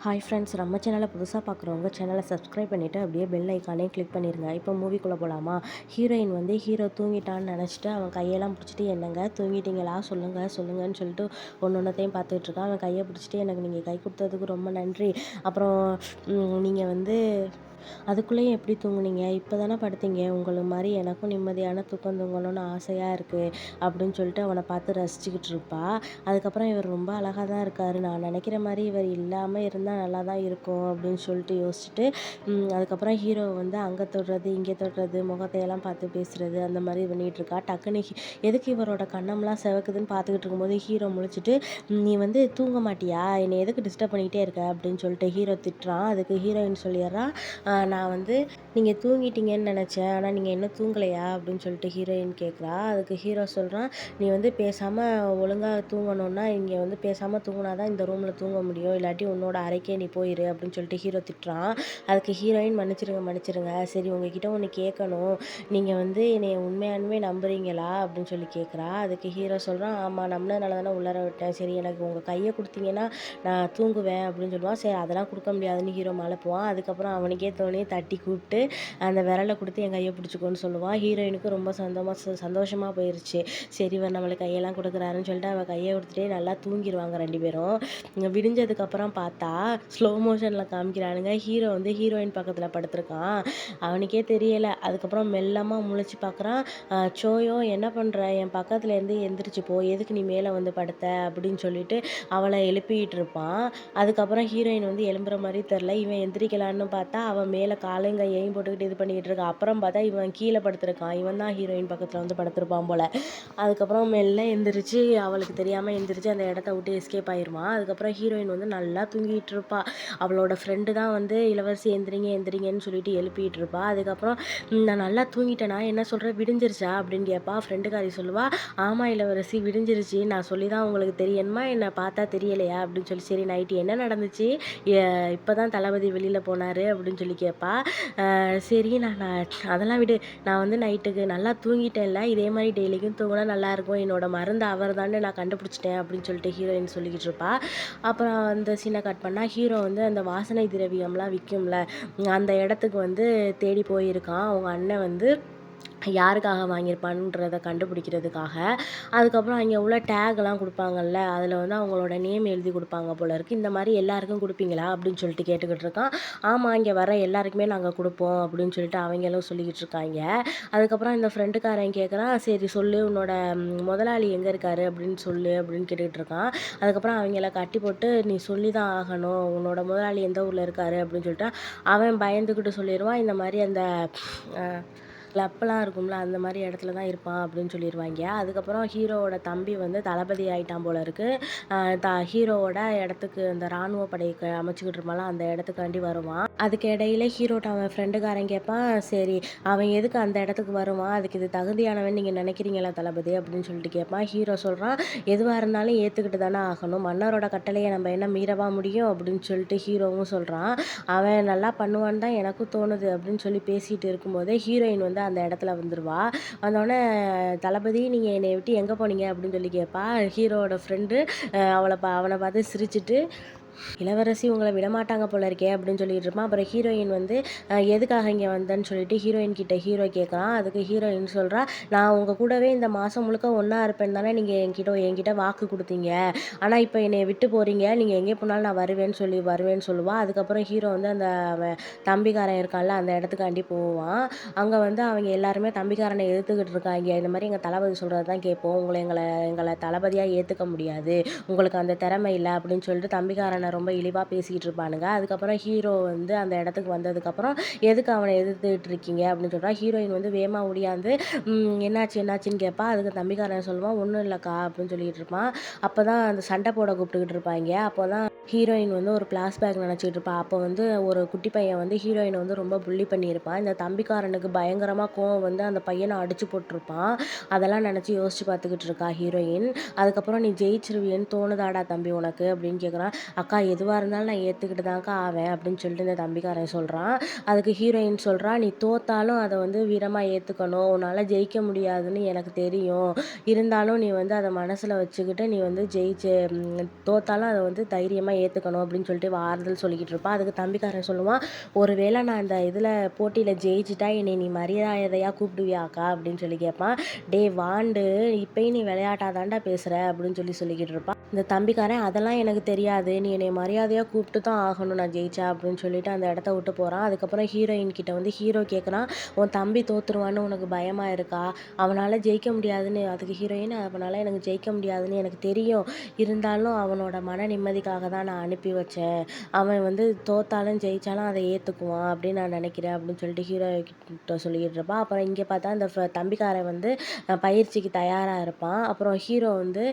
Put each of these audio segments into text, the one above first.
Hi friends, நம்ம சேனலை புதுசாக பார்க்குறவங்க சேனலை சப்ஸ்கிரைப் பண்ணிவிட்டு அப்படியே பெல் ஐக்கானே கிளிக் பண்ணிடுங்க. இப்போ மூவிக்குள்ளே போகலாமா? ஹீரோயின் வந்து ஹீரோ தூங்கிட்டான்னு நினச்சிட்டு அவன் கையெல்லாம் பிடிச்சிட்டு, என்னங்க தூங்கிட்டீங்களா, சொல்லுங்கள் சொல்லுங்கன்னு சொல்லிட்டு ஒன்றொன்றத்தையும் பார்த்துட்ருக்கான். அவன் கையை பிடிச்சிட்டு, எனக்கு நீங்கள் கை கொடுத்ததுக்கு ரொம்ப நன்றி. அப்புறம் நீங்கள் வந்து அதுக்குள்ளேயும் எப்படி தூங்குனீங்க? இப்போ தானே படுத்தீங்க. உங்கள மாரி எனக்கும் நிம்மதியான தூக்கம் தூங்கணும்னு ஆசையாக இருக்குது அப்படின்னு சொல்லிட்டு அவனை பார்த்து ரசிச்சுக்கிட்டு இருப்பா. அதுக்கப்புறம் இவர் ரொம்ப அழகாக தான் இருக்கார், நான் நினைக்கிற மாதிரி இவர் இல்லாமல் இருந்தால் நல்லா தான் இருக்கும் அப்படின்னு சொல்லிட்டு யோசிச்சுட்டு அதுக்கப்புறம் ஹீரோ வந்து அங்கே தொடுறது இங்கே தொடுறது முகத்தையெல்லாம் பார்த்து பேசுகிறது அந்த மாதிரி பண்ணிகிட்டு இருக்கா. டக்குன்னு எதுக்கு இவரோட கண்ணம்லாம் செவக்குதுன்னு பார்த்துக்கிட்டு இருக்கும்போது ஹீரோ முழிச்சிட்டு, நீ வந்து தூங்க மாட்டியா, என்னை எதுக்கு டிஸ்டர்ப் பண்ணிகிட்டே இருக்க அப்படின்னு சொல்லிட்டு ஹீரோ திட்டுறான். அதுக்கு ஹீரோயின் சொல்லிடுறா, நான் வந்து நீங்கள் தூங்கிட்டீங்கன்னு நினச்சேன், ஆனால் நீங்கள் இன்னும் தூங்கலையா அப்படின்னு சொல்லிட்டு ஹீரோயின் கேட்குறா. அதுக்கு ஹீரோ சொல்கிறான், நீ வந்து பேசாமல் ஒழுங்காக தூங்கணுன்னா இங்கே வந்து பேசாமல் தூங்கினா தான் இந்த ரூமில் தூங்க முடியும், இல்லாட்டி உன்னோட அறைக்கே நீ போயிரு அப்படின்னு சொல்லிட்டு ஹீரோ திட்டுறான். அதுக்கு ஹீரோயின், மன்னிச்சிருங்க மன்னிச்சிருங்க, சரி உங்ககிட்ட ஒன்று கேட்கணும், நீங்கள் வந்து என்னை உண்மையானுமே நம்புறீங்களா அப்படின்னு சொல்லி கேட்குறா. அதுக்கு ஹீரோ சொல்கிறான், ஆமாம் நம்பினதுனால தானே உள்ளார விட்டேன், சரி எனக்கு உங்கள் கையை கொடுத்தீங்கன்னா நான் தூங்குவேன் அப்படின்னு சொல்லுவான். சரி அதெல்லாம் கொடுக்க முடியாதுன்னு ஹீரோ மேலே போவான். அதுக்கப்புறம் அவனுக்கே தோணி தட்டி கூப்பிட்டு அந்த விரலை கொடுத்து என் கையை பிடிச்சிக்கோன்னு சொல்லுவான். ஹீரோயினுக்கு ரொம்ப சந்தோஷமாக போயிடுச்சு. சரி இவர் நம்மளுக்கு கையெல்லாம் கொடுக்குறாருன்னு சொல்லிட்டு அவள் கையை கொடுத்துட்டே நல்லா தூங்கிடுவாங்க ரெண்டு பேரும். விடிஞ்சதுக்கப்புறம் பார்த்தா ஸ்லோ மோஷனில் காமிக்கிறானுங்க. ஹீரோ வந்து ஹீரோயின் பக்கத்தில் படுத்திருக்கான். அவனுக்கே தெரியலை. அதுக்கப்புறம் மெல்லமாக முழிச்சு பார்க்குறான். சோயோ என்ன பண்ணுற, என் பக்கத்துலேருந்து எந்திரிச்சு போ, எதுக்கு நீ மேலே வந்து படுத்த அப்படின்னு சொல்லிட்டு அவளை எழுப்பிட்டு இருப்பான். அதுக்கப்புறம் ஹீரோயின் வந்து எழும்புற மாதிரி தெரில. இவன் எந்திரிக்கலான்னு பார்த்தா அவன் மேலே காலையும் கையையும் போட்டுக்கிட்டு இது பண்ணிக்கிட்டு இருக்கான். அப்புறம் பார்த்தா இவன் கீழே படுத்திருக்கான். இவன் தான் ஹீரோயின் பக்கத்தில் வந்து படுத்திருப்பான் போல். அதுக்கப்புறம் மெல்ல எந்திரிச்சு அவளுக்கு தெரியாமல் எந்திரிச்சு அந்த இடத்த விட்டு எஸ்கேப் ஆயிடுவான். அதுக்கப்புறம் ஹீரோயின் வந்து நல்லா தூங்கிட்டு இருப்பா. அவளோட ஃப்ரெண்டு தான் வந்து இளவரசி எந்திரிங்க எந்திரிங்கன்னு சொல்லிட்டு எழுப்பிட்டு இருப்பா. அதுக்கப்புறம் நான் நல்லா தூங்கிட்டேனா, என்ன சொல்கிறேன், விடிஞ்சிருச்சா அப்படின்னு கேட்பா. ஃப்ரெண்டுக்காரி சொல்லுவா, ஆமாம் இளவரசி விடிஞ்சிருச்சு, நான் சொல்லி தான் உங்களுக்கு தெரியணுமா, என்னை பார்த்தா தெரியலையா அப்படின்னு சொல்லி. சரி நைட்டு என்ன நடந்துச்சு, இப்போ தான் தளபதி வெளியில் போனார் அப்படின்னு சொல்லி கேட்பா. சரி நான் அதெல்லாம் விடு, நான் வந்து நைட்டுக்கு நல்லா தூங்கிட்டேன்ல, இதே மாதிரி டெய்லிக்கும் தூங்கினா நல்லாயிருக்கும், என்னோட மருந்து அவர் தானே நான் கண்டுபிடிச்சிட்டேன் அப்படின்னு சொல்லிட்டு ஹீரோயின் சொல்லிக்கிட்டு இருப்பா. அப்புறம் அந்த சீனை கட் பண்ணால் ஹீரோ வந்து அந்த வாசனை திரவியம்லாம் விற்கும்ல அந்த இடத்துக்கு வந்து தேடி போயிருக்கான். அவங்க அண்ணன் வந்து யாருக்காக வாங்கியிருப்பான்றதை கண்டுபிடிக்கிறதுக்காக. அதுக்கப்புறம் அங்கே உள்ள டேக்லாம் கொடுப்பாங்கல்ல, அதில் வந்து அவங்களோட நேம் எழுதி கொடுப்பாங்க போல இருக்குது. இந்த மாதிரி எல்லாருக்கும் கொடுப்பீங்களா அப்படின்னு சொல்லிட்டு கேட்டுக்கிட்டு இருக்கான். ஆமாம் இங்கே வர எல்லாருக்குமே நாங்கள் கொடுப்போம் அப்படின்னு சொல்லிட்டு அவங்களும் சொல்லிக்கிட்டு இருக்காங்க. அதுக்கப்புறம் இந்த ஃப்ரெண்டுக்காரன் கேட்குறான், சரி சொல்லு உன்னோட முதலாளி எங்கே இருக்காரு அப்படின்னு சொல்லு அப்படின்னு கேட்டுக்கிட்டு இருக்கான். அதுக்கப்புறம் அவங்கள கட்டி போட்டு, நீ சொல்லி தான் ஆகணும், உன்னோட முதலாளி எந்த ஊரில் இருக்காரு அப்படின்னு சொல்லிட்டு அவன் பயந்துக்கிட்டு சொல்லிடுவான். இந்த மாதிரி அந்த கிளப்லாம் இருக்கும்ல அந்த மாதிரி இடத்துல தான் இருப்பான் அப்படின்னு சொல்லிடுவாங்க. அதுக்கப்புறம் ஹீரோவோட தம்பி வந்து தளபதி ஆகிட்டான் போல இருக்குது. ஹீரோவோட இடத்துக்கு அந்த இராணுவ படைக்கு அமைச்சிக்கிட்டு இருப்பான் அந்த இடத்துக்காண்டி வருவான். அதுக்கு இடையில ஹீரோட்ட அவன் ஃப்ரெண்டுக்காரன் கேட்பான், சரி அவன் எதுக்கு அந்த இடத்துக்கு வருவான், அதுக்கு இது தகுதியானவன் நீங்கள் நினைக்கிறீங்களா தளபதி அப்படின்னு சொல்லிட்டு கேட்பான். ஹீரோ சொல்கிறான், எதுவாக இருந்தாலும் ஏற்றுக்கிட்டு தானே ஆகணும், மன்னரோட கட்டளையை நம்ம என்ன மீறவா முடியும் அப்படின்னு சொல்லிட்டு ஹீரோவும் சொல்கிறான். அவன் நல்லா பண்ணுவான்னு தான் எனக்கும் தோணுது அப்படின்னு சொல்லி பேசிகிட்டு இருக்கும்போதே ஹீரோயின் வந்து அந்த இடத்துல வந்துடுவா. வந்தோடனே, தளபதி நீங்கள் என்னை விட்டு எங்கே போனீங்க அப்படின்னு சொல்லி கேட்பா. ஹீரோவோட ஃப்ரெண்டு அவனை பார்த்து சிரிச்சிட்டு, இளவரசி உங்களை விடமாட்டாங்க போல இருக்கே அப்படின்னு சொல்லிட்டு இருப்பான். அப்புறம் ஹீரோயின் வந்து எதுக்காக இங்கே வந்தேன்னு சொல்லிட்டு ஹீரோயின் கிட்ட ஹீரோ கேட்குறான். அதுக்கு ஹீரோயின் சொல்கிறா, நான் உங்கள் கூடவே இந்த மாதம் முழுக்க ஒன்றா இருப்பேன் தானே நீங்கள் என்கிட்ட வாக்கு கொடுத்தீங்க, ஆனால் இப்போ என்னை விட்டு போகிறீங்க, நீங்கள் எங்கே போனாலும் நான் வருவேன்னு சொல்லுவாள். அதுக்கப்புறம் ஹீரோ வந்து அந்த தம்பிக்காரன் இருக்கான்ல அந்த இடத்துக்காண்டி போவான். அங்கே வந்து அவங்க எல்லாருமே தம்பிக்காரனை எதிர்த்துக்கிட்டு இருக்காங்க. இந்த மாதிரி எங்கள் தளபதி சொல்கிறது தான் கேட்போம், எங்களை தளபதியாக ஏற்றுக்க முடியாது, உங்களுக்கு அந்த திறமை இல்லை அப்படின்னு சொல்லிட்டு தம்பிக்காரனை ரொம்ப இழிவாக பேசிக்கிட்டு இருப்பானுங்க. அதுக்கப்புறம் ஹீரோ வந்து அந்த இடத்துக்கு வந்ததுக்கப்புறம் எதுக்கு அவனை எதிர்த்துக்கிட்டு இருக்கீங்க அப்படின்னு சொல்கிறான். ஹீரோயின் வந்து வேமா ஓடியாந்து என்னாச்சுன்னு கேட்பா. அதுக்கு தம்பிக்காரன் சொல்லுவான், ஒன்றும் இல்லைக்கா அப்படின்னு சொல்லிட்டு இருப்பான். அப்போ தான் அந்த சண்டை போட கூப்பிட்டுக்கிட்டு இருப்பாங்க. அப்போ தான் ஹீரோயின் வந்து ஒரு பேக் நினச்சிட்டு இருப்பாள். அப்போ வந்து ஒரு குட்டி பையன் வந்து ஹீரோயினை வந்து ரொம்ப புள்ளி பண்ணியிருப்பான். இந்த தம்பிக்காரனுக்கு பயங்கரமாக கோவம் வந்து அந்த பையனை அடிச்சு போட்டிருப்பான். அதெல்லாம் நினச்சி யோசிச்சு பார்த்துக்கிட்டு இருக்கா ஹீரோயின். அதுக்கப்புறம் நீ ஜெயிச்சிருவியன்னு தோணுதாடா தம்பி உனக்கு அப்படின்னு கேட்குறான். அக்கா அக்கா எதுவாக இருந்தாலும் நான் ஏற்றுக்கிட்டு தான்க்கா ஆவேன் அப்படின்னு சொல்லிட்டு இந்த தம்பிக்காரன் சொல்கிறான். அதுக்கு ஹீரோயின் சொல்கிறா, நீ தோத்தாலும் அதை வந்து வீரமாக ஏற்றுக்கணும், உன்னால் ஜெயிக்க முடியாதுன்னு எனக்கு தெரியும், இருந்தாலும் நீ வந்து அதை மனசில் வச்சுக்கிட்டு நீ வந்து தோத்தாலும் அதை வந்து தைரியமாக ஏற்றுக்கணும் அப்படின்னு சொல்லிட்டு ஆறுதல் சொல்லிக்கிட்டு இருப்பான். அதுக்கு தம்பிக்காரன் சொல்லுவான், ஒருவேளை நான் இந்த இதில் போட்டியில் ஜெயிச்சிட்டா என்னை நீ மரியாதையாக கூப்பிடுவியாக்கா அப்படின்னு சொல்லி கேட்பான். டே வாண்டு, இப்பயும் நீ விளையாட்டாக தாண்டா பேசுகிற அப்படின்னு சொல்லிக்கிட்டு இருப்பான். இந்த தம்பிக்காரன் அதெல்லாம் எனக்கு தெரியாது, நீ என்னை மரியாதையாக கூப்பிட்டு தான் ஆகணும் நான் ஜெயிச்சா அப்படின்னு சொல்லிட்டு அந்த இடத்த விட்டு போகிறான். அதுக்கப்புறம் ஹீரோயின் கிட்ட வந்து ஹீரோ கேட்குறான், உன் தம்பி தோத்துருவான்னு உனக்கு பயமாக இருக்கா, அவனால் ஜெயிக்க முடியாதுன்னு. அதுக்கு ஹீரோயின், அவனால் எனக்கு ஜெயிக்க முடியாதுன்னு எனக்கு தெரியும், இருந்தாலும் அவனோட மன நிம்மதிக்காக தான் நான் அனுப்பி வச்சேன், அவன் வந்து தோத்தாலும் ஜெயிச்சாலும் அதை ஏற்றுக்குவான் அப்படின்னு நான் நினைக்கிறேன் அப்படின்னு சொல்லிட்டு ஹீரோ கிட்ட சொல்லிக்கிட்டு இருப்பான். அப்புறம் இங்கே பார்த்தா அந்த தம்பிக்காரன் வந்து பயிற்சிக்கு தயாராக இருப்பான். அப்புறம் ஹீரோ வந்து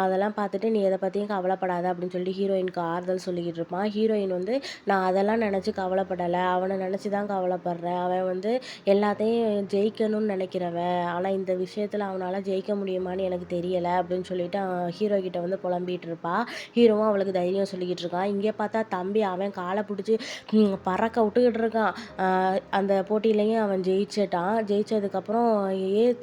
அதெல்லாம் பார்த்துட்டு நீ எதை பற்றியும் கவலைப்படாத அப்படின்னு சொல்லிட்டு ஹீரோயினுக்கு ஆறுதல் சொல்லிக்கிட்டு இருப்பான். ஹீரோயின் வந்து நான் அதெல்லாம் நினச்சி கவலைப்படலை, அவனை நினச்சி தான் கவலைப்படுறேன், அவன் வந்து எல்லாத்தையும் ஜெயிக்கணும்னு நினைக்கிறவன், ஆனால் இந்த விஷயத்தில் அவனால் ஜெயிக்க முடியுமான்னு எனக்கு தெரியலை அப்படின்னு சொல்லிட்டு ஹீரோ கிட்ட வந்து புலம்பிகிட்டு இருப்பா. ஹீரோவும் அவளுக்கு தைரியம் சொல்லிக்கிட்டு இருக்கான். இங்கே பார்த்தா தம்பி அவன் காலை பிடிச்சி பறக்க விட்டுக்கிட்டு இருக்கான். அந்த போட்டியிலையும் அவன் ஜெயிச்சிட்டான். ஜெயிச்சதுக்கப்புறம்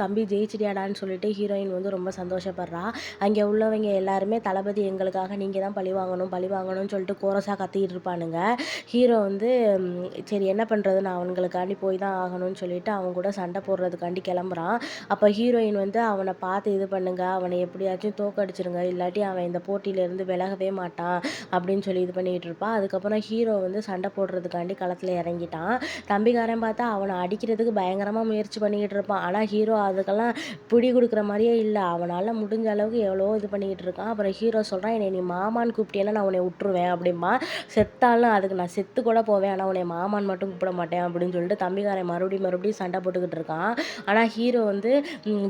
தம்பி ஜெயிச்சிட்டியாடான்னு சொல்லிட்டு ஹீரோயின் வந்து ரொம்ப சந்தோஷப்படுறா. அங்கே உள்ளவங்க எல்லாருமே தளபதி எங்களுக்காக நீங்கள் தான் பழி வாங்கணும் பழி வாங்கணும்னு சொல்லிட்டு கோரஸாக கத்திக்கிட்டு இருப்பானுங்க. ஹீரோ வந்து சரி என்ன பண்ணுறது, நான் அவங்களுக்காண்டி போய் தான் ஆகணும்னு சொல்லிட்டு அவங்க கூட சண்டை போடுறதுக்காண்டி கிளம்புறான். அப்போ ஹீரோயின் வந்து அவனை பார்த்து இது பண்ணுங்க, அவனை எப்படியாச்சும் தோக்கடிச்சிருங்க, இல்லாட்டி அவன் இந்த போட்டியிலேருந்து விலகவே மாட்டான் அப்படின்னு சொல்லி இது பண்ணிக்கிட்டு இருப்பான். அதுக்கப்புறம் ஹீரோ வந்து சண்டை போடுறதுக்காண்டி களத்தில் இறங்கிட்டான். தம்பிக்காரன் பார்த்தா அவனை அடிக்கிறதுக்கு பயங்கரமாக முயற்சி பண்ணிக்கிட்டு இருப்பான். ஆனால் ஹீரோ அதுக்கெல்லாம் பிடி கொடுக்குற மாதிரியே இல்லை, அவனால் முடிஞ்ச அளவுக்கு எவ்வளோ இது பண்ணிக்கிட்டு இருக்கான். அப்புறம் ஹீரோ சொல்கிறான், என்னை நீ மாமான்னு கூப்பிட்டேன்னா நான் உன்னை விட்டுருவேன் அப்படிமா, செத்தாலும் அதுக்கு நான் செத்து கூட போவேன், ஆனால் உன்னை மாமான்னு மட்டும் கூப்பிட மாட்டேன் அப்படின்னு சொல்லிட்டு தம்பிக்காரன் மறுபடியும் சண்டை போட்டுக்கிட்டு இருக்கான். ஆனால் ஹீரோ வந்து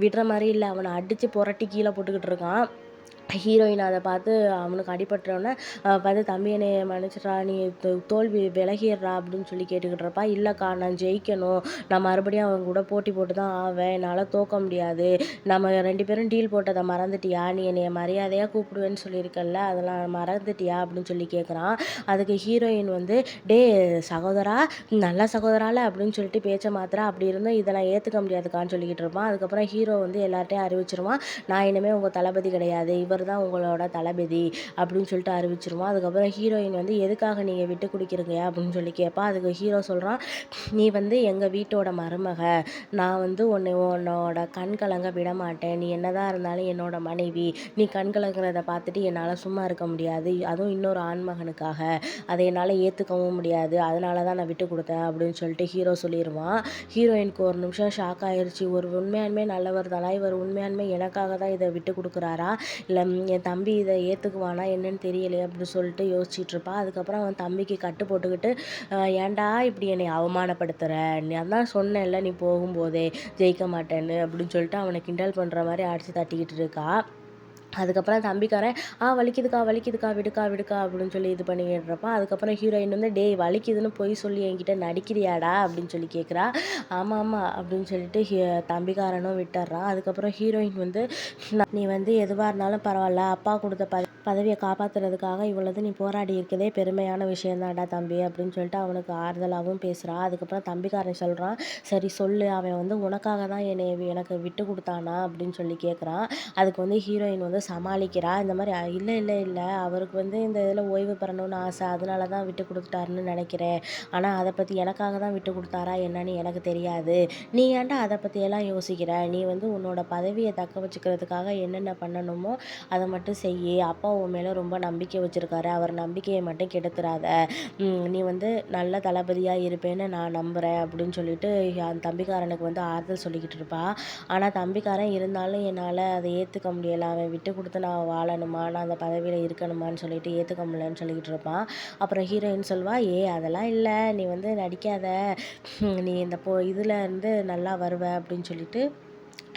விடுற மாதிரி இல்லை, அவனை அடித்து புரட்டி கீழே போட்டுக்கிட்டு இருக்கான். ஹீரோயின் அதை பார்த்து அவனுக்கு அடிபட்டோன்னே பார்த்து தம்பி என்னை மன்னிச்சிட்றா, நீ தோல்வி விலகிடுறா அப்படின்னு சொல்லி கேட்டுக்கிட்டு இருப்பா. இல்லைக்கா நான் ஜெயிக்கணும், நான் மறுபடியும் அவங்க கூட போட்டி போட்டு தான் ஆவேன், என்னால் தோக்க முடியாது, நம்ம 2 பேரும் டீல் போட்டதை மறந்துட்டியா, நீ என்னை மரியாதையாக கூப்பிடுவேன்னு சொல்லியிருக்கல, அதெல்லாம் மறந்துட்டியா அப்படின்னு சொல்லி கேட்குறான். அதுக்கு ஹீரோயின் வந்து டே சகோதரா, நல்ல சகோதரால அப்படின்னு சொல்லிட்டு பேச்சை மாத்திரா, அப்படி இருந்தும் இதை நான் ஏற்றுக்க முடியாதுக்கான்னு சொல்லிக்கிட்டு இருப்பான். அதுக்கப்புறம் ஹீரோ வந்து எல்லார்ட்டையும் அறிவிச்சிருவான், நான் இனிமேல் உங்கள் தளபதி கிடையாது, இவர் தான் உங்களோட தளபதி அப்படின்னு சொல்லிட்டு அறிவிச்சிருவான். அதுக்கப்புறம் ஹீரோயின் வந்து எதுக்காக நீங்கள் விட்டு கொடுக்குறீங்க அப்படின்னு சொல்லி கேட்பா. அதுக்கு ஹீரோ சொல்கிறான், நீ வந்து எங்கள் வீட்டோட மருமக, நான் வந்து உன்னோட கண் கலங்க விட மாட்டேன், நீ என்னதான் இருந்தாலும் என்னோட மனைவி, நீ கண் கலங்குறத பார்த்துட்டு என்னால் சும்மா இருக்க முடியாது, அதுவும் இன்னொரு ஆண்மகனுக்காக, அதை என்னால் ஏற்றுக்கவும் முடியாது, அதனால தான் நான் விட்டு கொடுத்தேன் அப்படின்னு சொல்லிட்டு ஹீரோ சொல்லிடுவான். ஹீரோயினுக்கு ஒரு நிமிஷம் ஷாக் ஆயிடுச்சு, ஒரு உண்மையானுமே நல்லவர் தானா, இவர் உண்மையானுமே எனக்காக தான் இதை விட்டு கொடுக்குறாரா, இல்லை என் தம்பி இதை ஏற்றுக்குவானா என்னன்னு தெரியலையே அப்படின்னு சொல்லிட்டு யோசிச்சுட்டு இருப்பா. அதுக்கப்புறம் அவன் தம்பிக்கு கட்டு போட்டுக்கிட்டு, ஏன்டா இப்படி என்னை அவமானப்படுத்துகிற, நான் தான் சொன்னேன்ல நீ போகும்போதே ஜெயிக்க மாட்டேன்னு அப்படின்னு சொல்லிட்டு அவனை கிண்டல் பண்ணுற மாதிரி அடித்து தட்டிக்கிட்டு இருக்கா. அதுக்கப்புறம் தம்பிக்காரன் வலிக்குதுக்கா விடுக்கா அப்படின்னு சொல்லி இது பண்ணிக்கிட்டுருப்பா. அதுக்கப்புறம் ஹீரோயின் வந்து டேய் வலிக்குதுன்னு போய் சொல்லி என்கிட்ட நடிக்கிறியாடா அப்படின்னு சொல்லி கேட்குறா. ஆமாம் அப்படின்னு சொல்லிட்டு தம்பிக்காரனும் விட்டுறான். அதுக்கப்புறம் ஹீரோயின் வந்து நீ வந்து எதுவாக இருந்தாலும் பரவாயில்ல, அப்பா கொடுத்த பதவியை காப்பாற்றுறதுக்காக இவ்வளவு நீ போராடி இருக்கதே பெருமையான விஷயந்தான்டா தம்பி அப்படின்னு சொல்லிட்டு அவனுக்கு ஆறுதலாகவும் பேசுகிறான். அதுக்கப்புறம் தம்பிக்காரன் சொல்கிறான், சரி சொல்லு, அவன் வந்து உனக்காக தான் எனக்கு விட்டு கொடுத்தானா அப்படின்னு சொல்லி கேட்குறான். அதுக்கு வந்து ஹீரோயின் வந்து சமாளிக்கிறா. இந்த மாதிரி இல்லை அவருக்கு வந்து இந்த இதில் ஓய்வு பெறணும்னு ஆசை, அதனால தான் விட்டு கொடுத்துட்டாருன்னு நினைக்கிறேன், ஆனால் அதை பற்றி எனக்காக தான் விட்டு கொடுத்தாரா என்னன்னு எனக்கு தெரியாது, நீ ஏன்டா அதை பற்றியெல்லாம் யோசிக்கிற, நீ வந்து உன்னோட பதவியை தக்க வச்சுக்கிறதுக்காக என்னென்ன பண்ணணுமோ அதை மட்டும் செய்யி, அப்பா உன் மேலே ரொம்ப நம்பிக்கை வச்சுருக்காரு, அவர் நம்பிக்கையை மட்டும் கெடுத்துறாத, நீ வந்து நல்ல தளபதியாக இருப்பேன்னு நான் நம்புகிறேன் அப்படின்னு சொல்லிட்டு அந்த தம்பிக்காரனுக்கு வந்து ஆறுதல் சொல்லிக்கிட்டு இருப்பா. ஆனால் தம்பிக்காரன் இருந்தாலும் என்னால் அதை ஏற்றுக்க முடியலை, அவன் விட்டு கொடுத்து நான் வாழணுமா, நான் அந்த பதவியில் இருக்கணுமான்னு சொல்லிட்டு ஏற்றுக்க முடியலன்னு சொல்லிக்கிட்டு இருப்பான். அப்புறம் ஹீரோயின் சொல்வா, அதெல்லாம் இல்லை, நீ வந்து நடிக்காத, நீ இந்த இதில் இருந்து நல்லா வருவ அப்படின்னு சொல்லிட்டு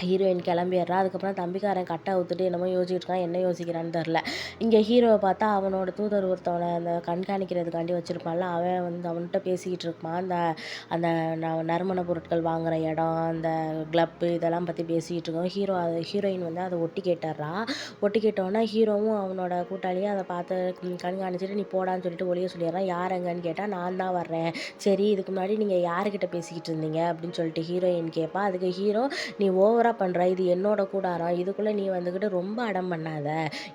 ஹீரோயின் கிளம்பிடுறா. அதுக்கப்புறம் தம்பிக்காரன் கட்ட அவுத்துட்டு என்னமோ யோசிச்சுட்டு இருக்கான். என்ன யோசிக்கிறான்னு தெரில. இங்கே ஹீரோவை பார்த்தா அவனோட தூதர் ஒருத்தவனை அந்த கண்காணிக்கிறதுக்காண்டி வச்சுருப்பான்ல, அவன் வந்து அவன்கிட்ட பேசிக்கிட்டு இருப்பான். அந்த அந்த நறுமண பொருட்கள் வாங்குற இடம், அந்த கிளப்பு இதெல்லாம் பற்றி பேசிக்கிட்டு இருக்கோம். ஹீரோயின் வந்து அதை ஒட்டி கேட்டுடுறா. ஒட்டி கேட்டோன்னா ஹீரோவும் அவனோட கூட்டாளியும் அதை பார்த்து கண்காணிச்சிட்டு நீ போடான்னு சொல்லிட்டு ஒளிய சொல்லிடுறான். யார் எங்கன்னு கேட்டால் நான் தான் வர்றேன். சரி இதுக்கு முன்னாடி நீங்கள் யாருக்கிட்ட பேசிக்கிட்டு இருந்தீங்க அப்படின்னு சொல்லிட்டு ஹீரோயின் கேட்பா. அதுக்கு ஹீரோ நீ ஓவரா பண்ற. இது என்னோட கூடாரம். இதுக்குள்ள நீ வந்துக்கிட்டு ரொம்ப அடம் பண்ணாத.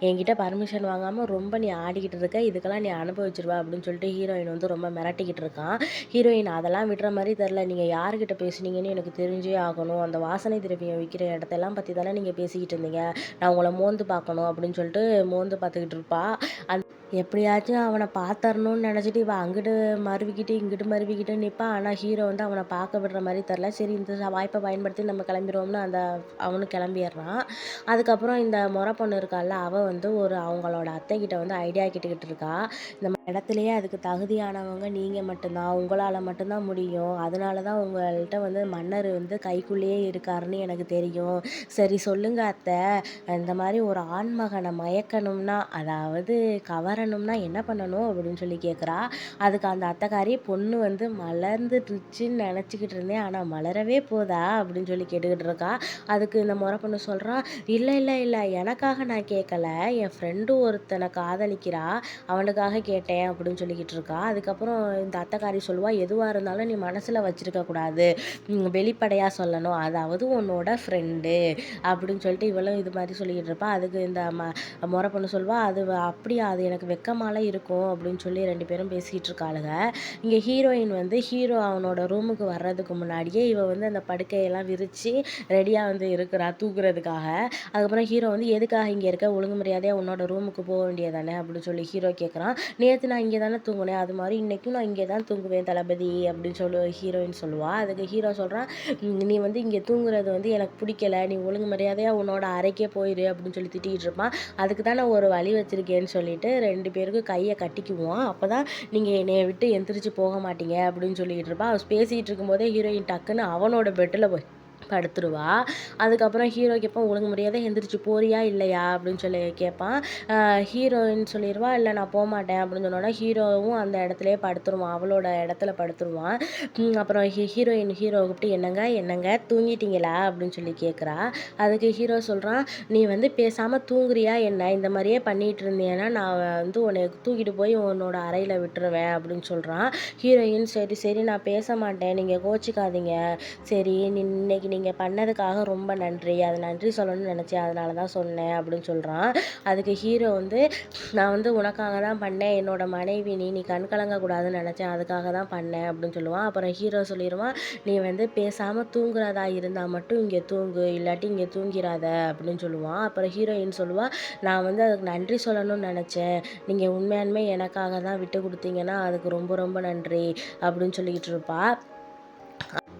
என்கிட்ட பர்மிஷன் வாங்காம ரொம்ப நீ ஆடிக்கிட்டு இருக்க. இதுக்கெல்லாம் நீ அனுபவிச்சிருவ அப்படின்னு சொல்லிட்டு ஹீரோயின் வந்து ரொம்ப மிரட்டிக்கிட்டு இருக்கான். ஹீரோயின் அதெல்லாம் விடுற மாதிரி தெரில. நீங்க யாருக்கிட்ட பேசுனீங்கன்னு எனக்கு தெரிஞ்சே ஆகணும். அந்த வாசனை திரவியம் விற்கிற இடத்தெல்லாம் பத்தி தானே நீங்க பேசிக்கிட்டு இருந்தீங்க. நான் உங்களை மோந்து பார்க்கணும் அப்படின்னு சொல்லிட்டு மோந்து பார்த்துக்கிட்டு இருப்பா. எப்படியாச்சும் அவனை பார்த்தரணும்னு நினச்சிட்டு இவன் அங்கிட்டு மருவிக்கிட்டு இங்கிட்டு மருவிக்கிட்டு நிற்பான். ஆனால் ஹீரோ வந்து அவனை பார்க்க விடுற மாதிரி தெரில. சரி இந்த வாய்ப்பை பயன்படுத்தி நம்ம கிளம்பிடுவோம்னு அவனும் கிளம்பிடுறான். அதுக்கப்புறம் இந்த முறை பொண்ணு இருக்கால, அவள் வந்து அவங்களோட அத்தைக்கிட்ட வந்து ஐடியா கேட்டுக்கிட்டு இருக்கா. இந்த இடத்துலையே அதுக்கு தகுதியானவங்க நீங்கள் மட்டும்தான், உங்களால் மட்டும்தான் முடியும். அதனால தான் உங்கள்கிட்ட வந்து மன்னர் வந்து கைக்குள்ளேயே இருக்காருன்னு எனக்கு தெரியும். சரி சொல்லுங்க அத்தை, இந்த மாதிரி ஒரு ஆண்மகனை மயக்கணும்னா, அதாவது கவரணும்னா என்ன பண்ணணும் அப்படின்னு சொல்லி கேட்குறா. அதுக்கு அந்த அத்தைக்காரி பொண்ணு வந்து மலர்ந்துட்டுருச்சுன்னு நினச்சிக்கிட்டு இருந்தேன், ஆனால் மலரவே போதா அப்படின்னு சொல்லி கேட்டுக்கிட்டு இருக்கா. அதுக்கு இந்த முறை பொண்ணு சொல்கிறா, இல்லை இல்லை இல்லை எனக்காக நான் கேட்கல, என் ஃப்ரெண்டு ஒருத்தனை காதலிக்கிறா அவனுக்காக கேட்டேன் அப்படின்னு சொல்லிக்கிட்டு இருக்கா. அதுக்கப்புறம் இந்த அத்தைக்காரி சொல்லுவா, எதுவாக இருந்தாலும் நீ மனசில் வச்சிருக்க கூடாது, வெளிப்படையாக சொல்லணும், அதாவது உன்னோட ஃப்ரெண்டு அப்படின்னு சொல்லிட்டு இவளும் இது மாதிரி சொல்லிக்கிட்டு இருப்பா. அதுக்கு இந்த முறை பொண்ணு சொல்வா, அது அப்படியா, அது எனக்கு வெக்கமால இருக்கும் அப்படின்னு சொல்லி 2 பேரும் பேசிக்கிட்டு இருக்காளுங்க. இங்கே ஹீரோயின் வந்து ஹீரோ அவனோட ரூமுக்கு வர்றதுக்கு முன்னாடியே இவ வந்து அந்த படுக்கையெல்லாம் விரித்து ரெடியாக வந்து இருக்கிறா தூக்குறதுக்காக. அதுக்கப்புறம் ஹீரோ வந்து எதுக்காக இங்கே இருக்க, ஒழுங்கு மரியாதையாக உன்னோட ரூமுக்கு போக வேண்டியதானே அப்படின்னு சொல்லி ஹீரோ கேட்குறான். நேற்று நான் இங்கே தானே தூங்குனேன், அது மாதிரி இன்றைக்கும் நான் இங்கே தான் தூங்குவேன் தளபதி அப்படின்னு சொல்லி ஹீரோயின் சொல்லுவா. அதுக்கு ஹீரோ சொல்கிறான், நீ வந்து இங்கே தூங்குறது வந்து எனக்கு பிடிக்கல, நீ ஒழுங்கு மரியாதையாக உன்னோட அறைக்கே போயிரு அப்படின்னு சொல்லி திட்டிகிட்டு இருப்பான். அதுக்கு தான் நான் ஒரு வழி வச்சுருக்கேன்னு சொல்லிட்டு 2 பேருக்கும் கையை கட்டிக்குவோம். அப்போ தான் நீங்கள் என்னைய விட்டு எந்திரிச்சு போக மாட்டீங்க அப்படின்னு சொல்லிக்கிட்டு இருப்பா. அவள் பேசிகிட்டு இருக்கும்போதே ஹீரோயின் டக்குன்னு அவனோட பெட்டில் போய் படுத்துருவா. அதுக்கப்புறம் ஹீரோ கேட்பான், ஒழுங்கு முடியாத எந்திரிச்சு போறியா இல்லையா அப்படின்னு சொல்லி கேட்பான். ஹீரோயின் சொல்லிடுவா, இல்லை நான் போகமாட்டேன் அப்படின்னு சொன்னோன்னா ஹீரோவும் அந்த இடத்துலையே படுத்துருவான், அவளோட இடத்துல படுத்துருவான். அப்புறம் ஹீரோயின் ஹீரோ கூப்பிட்டு என்னங்க என்னங்க தூங்கிட்டீங்களா அப்படின்னு சொல்லி கேட்குறா. அதுக்கு ஹீரோ சொல்கிறான், நீ வந்து பேசாமல் தூங்குறியா என்ன, இந்த மாதிரியே பண்ணிகிட்டு இருந்தேன்னா நான் வந்து உன்னை தூக்கிட்டு போய் உன்னோட அறையில் விட்டுருவேன் அப்படின்னு சொல்கிறான். ஹீரோயின் சரி சரி நான் பேச மாட்டேன், நீங்கள் கோச்சிக்காதீங்க, சரி இன்னைக்கு நீங்கள் பண்ணதுக்காக ரொம்ப நன்றி, அது நன்றி சொல்லணும்னு நினச்சேன், அதனால தான் சொன்னேன் அப்படின்னு சொல்கிறான். அதுக்கு ஹீரோ வந்து நான் வந்து உனக்காக தான் பண்ணேன், என்னோட மனைவி நீ கண் கலங்கக்கூடாதுன்னு நினச்சேன், அதுக்காக தான் பண்ணேன் அப்படின்னு சொல்லுவான். அப்புறம் ஹீரோ சொல்லிடுவான், நீ வந்து பேசாமல் தூங்குறதா இருந்தால் மட்டும் இங்கே தூங்கு, இல்லாட்டி இங்கே தூங்கிடாத அப்படின்னு சொல்லுவான். அப்புறம் ஹீரோயின் சொல்லுவாள், நான் வந்து அதுக்கு நன்றி சொல்லணும்னு நினச்சேன், நீங்கள் உண்மையாலுமே எனக்காக தான் விட்டு கொடுத்தீங்கன்னா அதுக்கு ரொம்ப ரொம்ப நன்றி அப்படின்னு சொல்லிக்கிட்டு இருப்பா.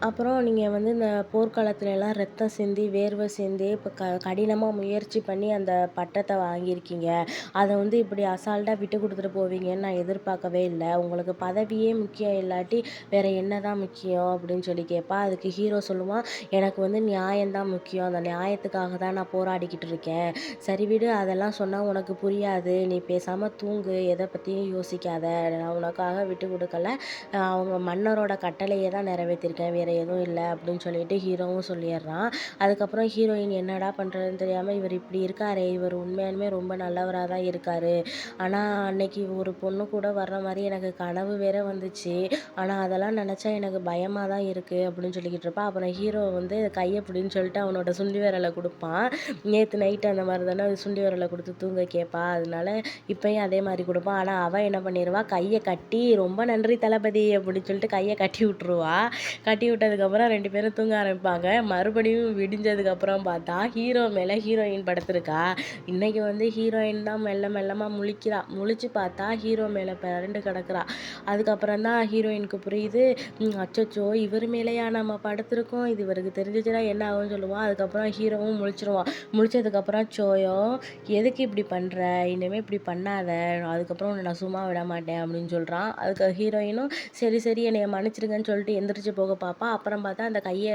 அப்புறம் நீங்கள் வந்து இந்த போர்க்காலத்துலலாம் ரத்தம் சிந்தி வேர்வை சிந்தி இப்போ கடினமாக முயற்சி பண்ணி அந்த பட்டத்தை வாங்கியிருக்கீங்க, அதை வந்து இப்படி அசால்ட்டாக விட்டு கொடுத்துட்டு போவீங்கன்னு நான் எதிர்பார்க்கவே இல்லை, உங்களுக்கு பதவியே முக்கியம் இல்லாட்டி வேறு என்ன தான் முக்கியம் அப்படின்னு சொல்லி கேட்பா. அதுக்கு ஹீரோ சொல்லுவான், எனக்கு வந்து நியாயம்தான் முக்கியம், அந்த நியாயத்துக்காக தான் நான் போராடிக்கிட்டு இருக்கேன், சரி விடு அதெல்லாம் சொன்னால் உனக்கு புரியாது, நீ பேசாமல் தூங்கு, எதை பற்றியும் யோசிக்காத, நான் உனக்காக விட்டு கொடுக்கல, அவங்க மன்னரோட கட்டளையை தான் நிறைவேற்றிருக்கேன், வேறு எதுவும் இல்லை அப்படின்னு சொல்லிட்டு ஹீரோவும் சொல்லிடுறான். அதுக்கப்புறம் ஹீரோயின் என்னடா பண்ணுறதுன்னு தெரியாமல், இவர் இப்படி இருக்காரே, இவர் உண்மையாலுமே ரொம்ப நல்லவராக தான் இருக்கார், ஆனால் அன்னைக்கு ஒரு பொண்ணு கூட வர்ற மாதிரி எனக்கு கனவு வேற வந்துச்சு, ஆனால் அதெல்லாம் நினச்சா எனக்கு பயமாக தான் இருக்குது அப்படின்னு சொல்லிக்கிட்டு இருப்பான். அப்புறம் ஹீரோ வந்து கையை பிடின்னு சொல்லிட்டு அவனோட சுண்டி விரலை கொடுப்பான். நேற்று நைட்டு அந்த மாதிரி தானே சுண்டி விரலை கொடுத்து தூங்க கேட்பா, அதனால இப்போயும் அதே மாதிரி கொடுப்பான். ஆனால் அவன் என்ன பண்ணிடுவா, கையை கட்டி ரொம்ப நன்றி தளபதி அப்படின்னு சொல்லிட்டு கையை கட்டி விட்டுருவா. கட்டி விட்டதுக்கப்புறம் 2 பேரும் தூங்க ஆரம்பிப்பாங்க. மறுபடியும் விடிஞ்சதுக்கப்புறம் பார்த்தா ஹீரோ மேலே ஹீரோயின் படுத்திருக்கா. இன்றைக்கி வந்து ஹீரோயின் தான் மெல்ல மெல்லமாக முழிக்கிறா. முழிச்சு பார்த்தா ஹீரோ மேலே பிறண்டு கிடக்குறா. அதுக்கப்புறம் தான் ஹீரோயினுக்கு புரியுது, அச்சச்சோ இவர் மேலேயா நம்ம படுத்திருக்கோம், இது இவருக்கு தெரிஞ்சிச்சுன்னா என்ன ஆகும்னு சொல்லுவான். அதுக்கப்புறம் ஹீரோவும் முழிச்சிருவான். முழிச்சதுக்கப்புறம் சோயோ எதுக்கு இப்படி பண்ணுற, இனிமேல் இப்படி பண்ணாத, அதுக்கப்புறம் உன்னை நான் சும்மா விட மாட்டேன் அப்படின்னு சொல்கிறான். அதுக்கு ஹீரோயினும் சரி சரி என்னைய மன்னிச்சிருங்கன்னு சொல்லிட்டு எந்திரிச்சு போக பார்ப்பா. சொல்லுவான். அப்புறம் பார்த்தா அந்த கைய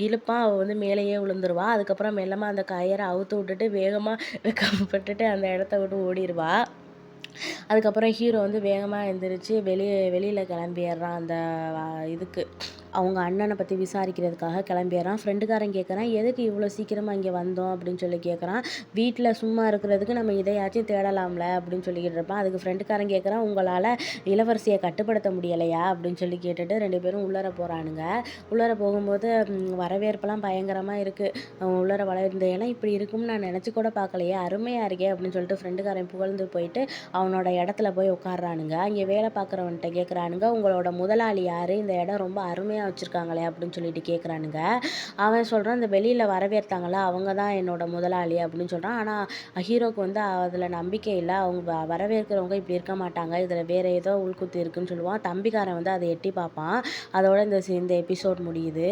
இழுப்பான். அவ வந்து மேலேயே விழுந்துருவா. அதுக்கப்புறம் மெல்லமா அந்த கயிற அவுத்து விட்டுட்டு வேகமா வெட்கப்பட்டுட்டு அந்த இடத்த விட்டு ஓடிருவா. அதுக்கப்புறம் ஹீரோ வந்து வேகமா எந்திரிச்சு வெளியில கிளம்பிர்றான். அந்த இதுக்கு அவங்க அண்ணனை பற்றி விசாரிக்கிறதுக்காக கிளம்பிடுறான். ஃப்ரெண்டுக்காரன் கேட்குறான், எதுக்கு இவ்வளோ சீக்கிரமாக இங்கே வந்தோம் அப்படின்னு சொல்லி கேட்குறான். வீட்டில் சும்மா இருக்கிறதுக்கு நம்ம இதையாச்சும் தேடலாம்ல அப்படின்னு சொல்லிக்கிட்டு இருப்பான். அதுக்கு ஃப்ரெண்டுக்காரன் கேட்குறான், உங்களால் இளவரசியை கட்டுப்படுத்த முடியலையா அப்படின்னு சொல்லி கேட்டுட்டு 2 பேரும் உள்ளர போகிறானுங்க. உள்ளர போகும்போது வரவேற்பெல்லாம் பயங்கரமாக இருக்குது. உள்ளர இந்த இடம் இப்படி இருக்கும்னு நான் நினச்சி கூட பார்க்கலையே, அருமையாக இருக்கே அப்படின்னு சொல்லிட்டு ஃப்ரெண்டுக்காரன் புகழ்ந்து போயிட்டு அவனோட இடத்துல போய் உட்கார்றானுங்க. அங்கே வேலை பார்க்குறவன்ட்ட கேட்குறானுங்க, உங்களோட முதலாளி யார், இந்த இடம் ரொம்ப அருமையாக வச்சுருக்காங்களே அப்படின்னு சொல்லிட்டு கேட்குறானுங்க. அவன் சொல்கிறான், இந்த வெளியில் வரவேற்றாங்களா அவங்க தான் என்னோட முதலாளி அப்படின்னு சொல்கிறான். ஆனால் ஹீரோக்கு வந்து அதில் நம்பிக்கை இல்லை. அவங்க வரவேற்கிறவங்க இப்படி இருக்க மாட்டாங்க, இதில் வேறு ஏதோ உள்குத்து இருக்குன்னு சொல்லுவான். தம்பிக்காரன் வந்து அதை எட்டி பார்ப்பான். அதோட இந்த எபிசோட் முடியுது.